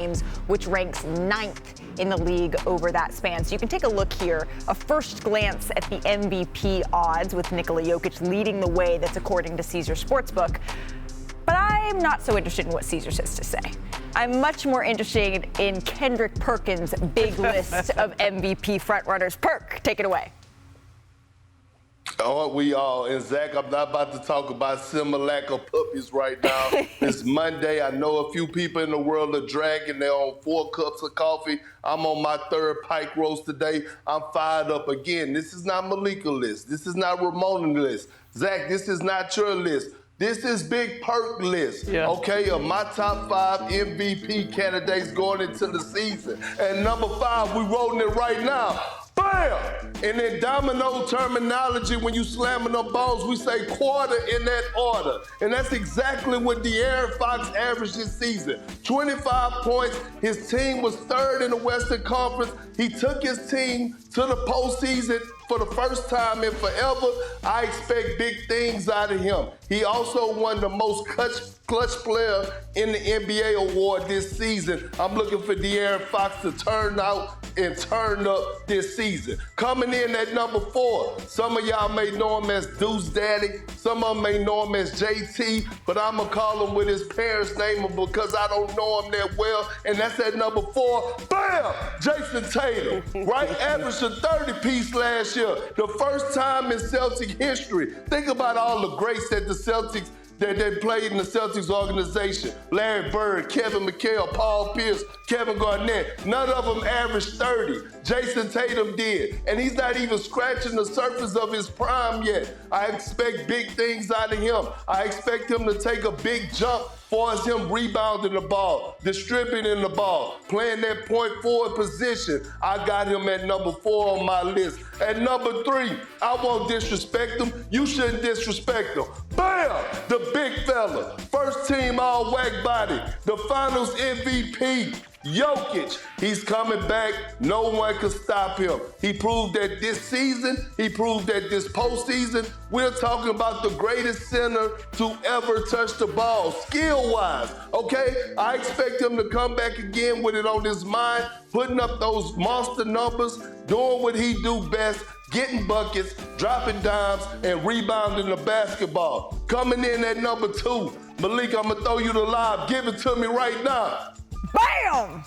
games, which ranks 9th in the league over that span. So you can take a look here, a first glance at the MVP odds with Nikola Jokic leading the way. That's according to Caesar Sportsbook. But I'm not so interested in what Caesar has to say. I'm much more interested in Kendrick Perkins' big list of MVP frontrunners. Perk, take it away. Oh, we all. And Zach, I'm not about to talk about Similac or puppies right now. It's Monday. I know a few people in the world are dragging. They're on 4 cups of coffee. I'm on my 3rd pike roast today. I'm fired up again. This is not Malika list. This is not Ramona list. Zach, this is not your list. This is Big Perk list, okay, of my top 5 MVP candidates going into the season. And number 5, we rolling it right now. Bam! And in domino terminology, when you slamming them balls, we say quarter in that order. And that's exactly what De'Aaron Fox averaged this season. 25 points. His team was 3rd in the Western Conference. He took his team to the postseason for the first time in forever. I expect big things out of him. He also won the most clutch player in the NBA award this season. I'm looking for De'Aaron Fox to turn out and turn up this season. Coming in at number 4, some of y'all may know him as Deuce Daddy. Some of them may know him as JT, but I'm going to call him with his parents' name because I don't know him that well, and that's at number 4. Bam! Jason Tatum, right? Averaged a 30-piece last year. The first time in Celtic history. Think about all the greats that the Celtics that they played in the Celtics organization. Larry Bird, Kevin McHale, Paul Pierce, Kevin Garnett. None of them averaged 30. Jason Tatum did. And he's not even scratching the surface of his prime yet. I expect big things out of him. I expect him to take a big jump far as him rebounding the ball, distributing the ball, playing that point forward position. I got him at number 4 on my list. At number 3, I won't disrespect him. You shouldn't disrespect him. Bam! The big fella. First team all whack body. The finals MVP. Jokic, he's coming back. No one can stop him. He proved that this season. He proved that this postseason. We're talking about the greatest center to ever touch the ball, skill-wise, okay? I expect him to come back again with it on his mind, putting up those monster numbers, doing what he do best, getting buckets, dropping dimes, and rebounding the basketball. Coming in at number 2, Malik, I'm gonna throw you the lob. Give it to me right now. Bam!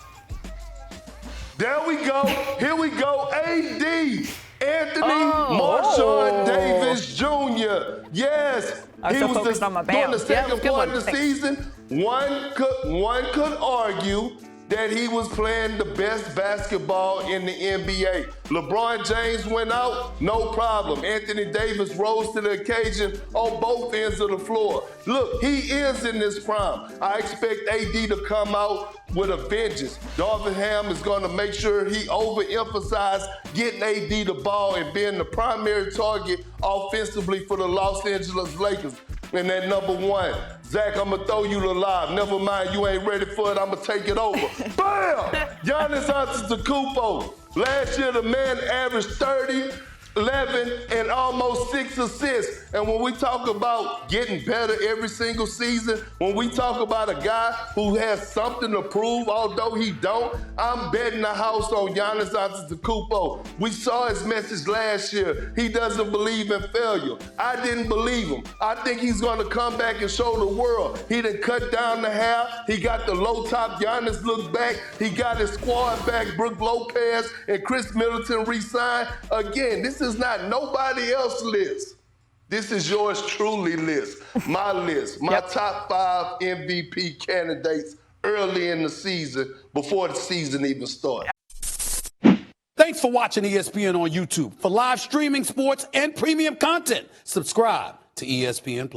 There we go. Here we go. AD. Anthony Marshawn Davis Jr. Yes. He was during the second part of the season. One could argue that he was playing the best basketball in the NBA. LeBron James went out, no problem. Anthony Davis rose to the occasion on both ends of the floor. Look, he is in this prime. I expect AD to come out with a vengeance. Darvin Ham is going to make sure he overemphasizes getting AD the ball and being the primary target offensively for the Los Angeles Lakers. And at number 1, Zach, I'm going to throw you the lob. Never mind, you ain't ready for it. I'm going to take it over. Bam! Giannis Antetokounmpo. Last year, the man averaged 30, 11, and almost 6 assists. And when we talk about getting better every single season, when we talk about a guy who has something to prove, although he don't, I'm betting the house on Giannis Antetokounmpo. We saw his message last year. He doesn't believe in failure. I didn't believe him. I think he's going to come back and show the world. He done cut down the hair. He got the low top Giannis look back. He got his squad back, Brook Lopez and Chris Middleton re-signed. Again, this is not nobody else's list. This is yours truly list, my list, my top 5 MVP candidates early in the season before the season even starts. Thanks for watching ESPN on YouTube. For live streaming sports and premium content, subscribe to ESPN+.